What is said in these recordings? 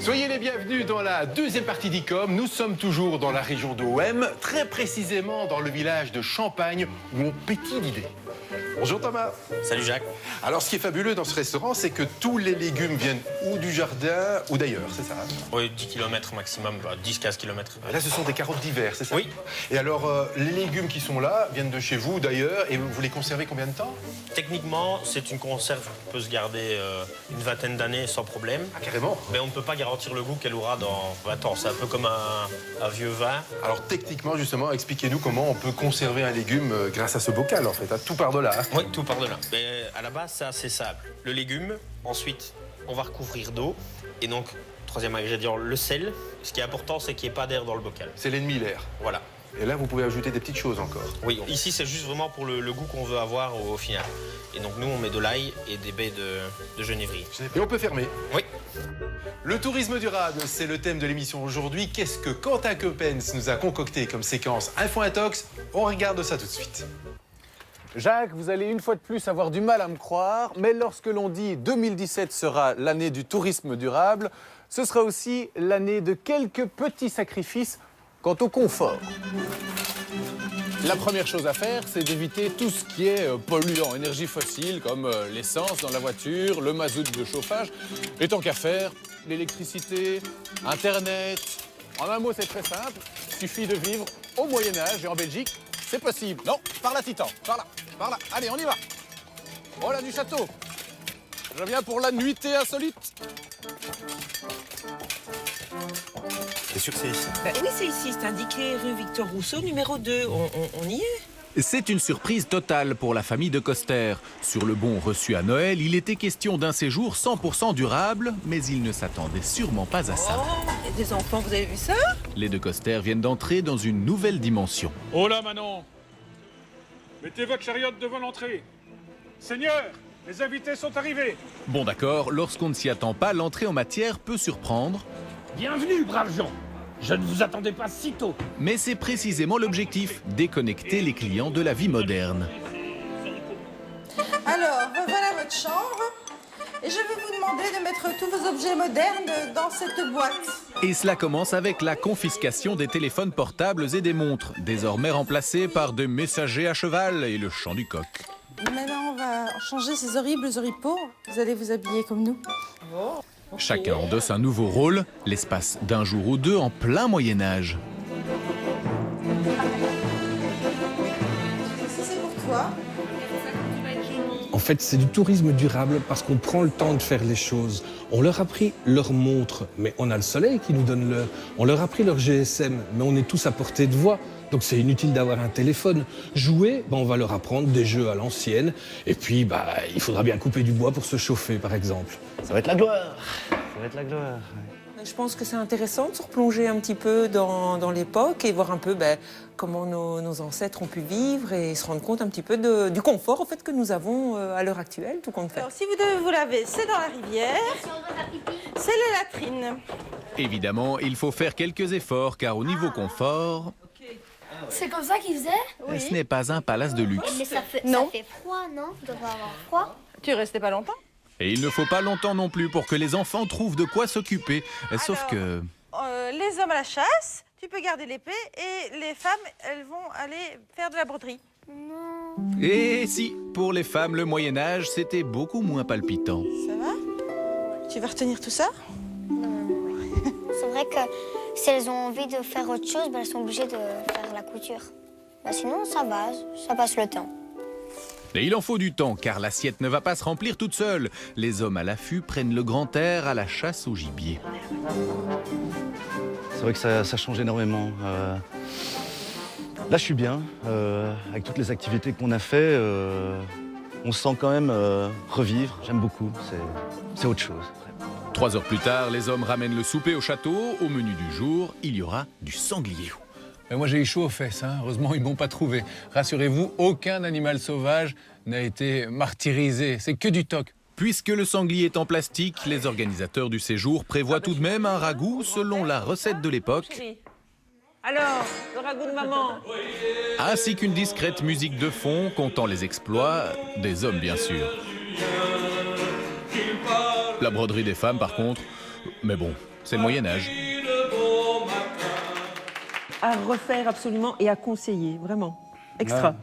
Soyez les bienvenus dans la deuxième partie d'ICOM. Nous sommes toujours dans la région d'OM, très précisément dans le village de Champagne, où on pétille d'idées. Bonjour Thomas. Salut Jacques. Alors ce qui est fabuleux dans ce restaurant, c'est que tous les légumes viennent ou du jardin ou d'ailleurs, c'est ça? Oui, 10 km maximum, 10-15 km. Là, ce sont des carottes d'hiver, c'est ça? Oui. Et alors, les légumes qui sont là viennent de chez vous d'ailleurs, et vous les conservez combien de temps? Techniquement, c'est une conserve qui peut se garder une vingtaine d'années sans problème. Ah, carrément. Mais on ne peut pas garantir le goût qu'elle aura dans 20 ans. C'est un peu comme un vieux vin. Alors techniquement, justement, expliquez-nous comment on peut conserver un légume grâce à ce bocal, en fait, hein, tout par-delà. Hein. Oui, tout par-delà. Mais à la base, c'est assez simple. Le légume, ensuite, on va recouvrir d'eau. Et donc, troisième ingrédient, le sel. Ce qui est important, c'est qu'il n'y ait pas d'air dans le bocal. C'est l'ennemi, l'air. Voilà. Et là, vous pouvez ajouter des petites choses encore. Oui, ici, c'est juste vraiment pour le goût qu'on veut avoir au final. Et donc, nous, on met de l'ail et des baies de genévrier. Et on peut fermer. Oui. Le tourisme durable, c'est le thème de l'émission aujourd'hui. Qu'est-ce que Quentin Coppens nous a concocté comme séquence Info Intox? On regarde ça tout de suite. Jacques, vous allez une fois de plus avoir du mal à me croire, mais lorsque l'on dit 2017 sera l'année du tourisme durable, ce sera aussi l'année de quelques petits sacrifices quant au confort. La première chose à faire, c'est d'éviter tout ce qui est polluant, énergie fossile, comme l'essence dans la voiture, le mazout de chauffage. Et tant qu'à faire, l'électricité, Internet. En un mot, c'est très simple. Il suffit de vivre au Moyen-Âge et en Belgique, c'est possible. Non, par là, Titan. Par là, par là. Allez, on y va. Oh là, du château. Je viens pour la nuitée insolite. C'est sûr que c'est ici. Oui, c'est ici. C'est indiqué rue Victor Rousseau, numéro 2. On y est. C'est une surprise totale pour la famille de Coster. Sur le bon reçu à Noël, il était question d'un séjour 100% durable, mais ils ne s'attendaient sûrement pas à ça. Oh, il y a des enfants, vous avez vu ça? Les de Coster viennent d'entrer dans une nouvelle dimension. Oh là, Manon! Mettez votre chariote devant l'entrée. Seigneur, les invités sont arrivés. Bon d'accord, lorsqu'on ne s'y attend pas, l'entrée en matière peut surprendre. Bienvenue, braves gens. Je ne vous attendais pas si tôt. Mais c'est précisément l'objectif, déconnecter les clients de la vie moderne. Alors, voilà votre chambre. Et je vais vous demander de mettre tous vos objets modernes dans cette boîte. Et cela commence avec la confiscation des téléphones portables et des montres, désormais remplacés par des messagers à cheval et le chant du coq. Maintenant, on va changer ces horribles oripeaux. Vous allez vous habiller comme nous. Chacun endosse un nouveau rôle, l'espace d'un jour ou deux en plein Moyen-Âge. Ça, c'est pour toi. En fait, c'est du tourisme durable parce qu'on prend le temps de faire les choses. On leur a pris leur montre, mais on a le soleil qui nous donne l'heure. On leur a pris leur GSM, mais on est tous à portée de voix. Donc c'est inutile d'avoir un téléphone. Jouer, on va leur apprendre des jeux à l'ancienne. Et puis, il faudra bien couper du bois pour se chauffer, par exemple. Ça va être la gloire. Ça va être la gloire. Je pense que c'est intéressant de se replonger un petit peu dans l'époque et voir un peu comment nos ancêtres ont pu vivre et se rendre compte un petit peu du confort en fait, que nous avons à l'heure actuelle, tout compte fait. Alors, si vous devez vous laver, c'est dans la rivière. C'est les latrines. Évidemment, il faut faire quelques efforts car au niveau confort, C'est comme ça qu'ils faisaient? ce n'est pas un palace de luxe. Mais ça fait froid, non? On doit avoir froid. Tu restais pas longtemps? Et il ne faut pas longtemps non plus pour que les enfants trouvent de quoi s'occuper. Sauf Alors, que... les hommes à la chasse, tu peux garder l'épée et les femmes, elles vont aller faire de la broderie. Non. Et si, pour les femmes, le Moyen-Âge, c'était beaucoup moins palpitant. Ça va? Tu vas retenir tout ça? C'est vrai que si elles ont envie de faire autre chose, elles sont obligées de faire la couture. Sinon, ça passe le temps. Et il en faut du temps, car l'assiette ne va pas se remplir toute seule. Les hommes à l'affût prennent le grand air à la chasse au gibier. C'est vrai que ça change énormément. Là, je suis bien. Avec toutes les activités qu'on a fait, on se sent quand même revivre. J'aime beaucoup. C'est autre chose. 3 heures plus tard, les hommes ramènent le souper au château. Au menu du jour, il y aura du sanglier. Mais moi, j'ai eu chaud aux fesses. Heureusement, ils ne m'ont pas trouvé. Rassurez-vous, aucun animal sauvage n'a été martyrisé. C'est que du toc. Puisque le sanglier est en plastique, les organisateurs du séjour prévoient tout de même un ragoût selon la recette de l'époque. Alors, le ragoût de maman? Ainsi qu'une discrète musique de fond comptant les exploits des hommes, bien sûr. La broderie des femmes, par contre, mais bon, c'est le Moyen-Âge. À refaire absolument et à conseiller, vraiment. Extra.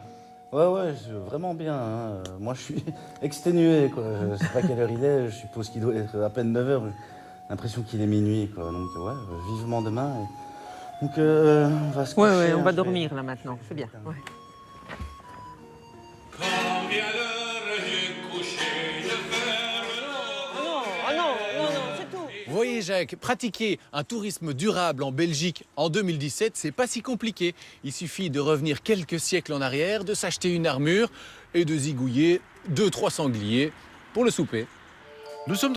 Ouais, vraiment bien. Hein. Moi, je suis exténué, quoi. Je sais pas quelle heure il est, je suppose qu'il doit être à peine 9h. J'ai l'impression qu'il est minuit, quoi. Donc, ouais, vivement demain. Et... Donc, on va se coucher. Ouais, on hein, va dormir, là, maintenant. C'est bien. Ouais. Vous voyez Jacques, pratiquer un tourisme durable en Belgique en 2017, c'est pas si compliqué. Il suffit de revenir quelques siècles en arrière, de s'acheter une armure et de zigouiller 2-3 sangliers pour le souper. Nous sommes